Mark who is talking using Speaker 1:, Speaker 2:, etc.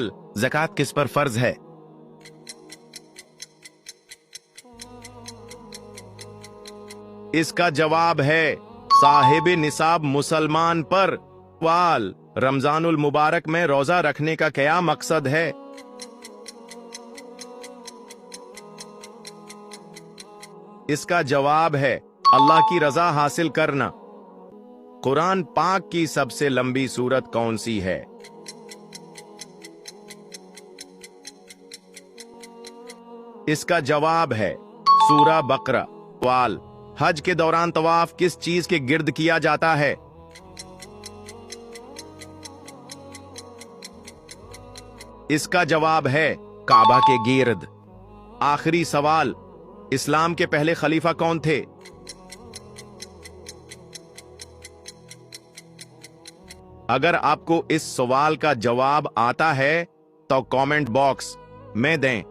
Speaker 1: ज़कात किस पर फर्ज है? इसका जवाब है साहिब निसाब मुसलमान पर। सवाल, रमजानुल मुबारक में रोजा रखने का क्या मकसद है? इसका जवाब है अल्लाह की रजा हासिल करना। कुरान पाक की सबसे लंबी सूरत कौन सी है? इसका जवाब है सूरा बकरा। सवाल, हज के दौरान तवाफ किस चीज के गिर्द किया जाता है? इसका जवाब है काबा के गिर्द। आखिरी सवाल, इस्लाम के पहले खलीफा कौन थे? अगर आपको इस सवाल का जवाब आता है तो कमेंट बॉक्स में दें।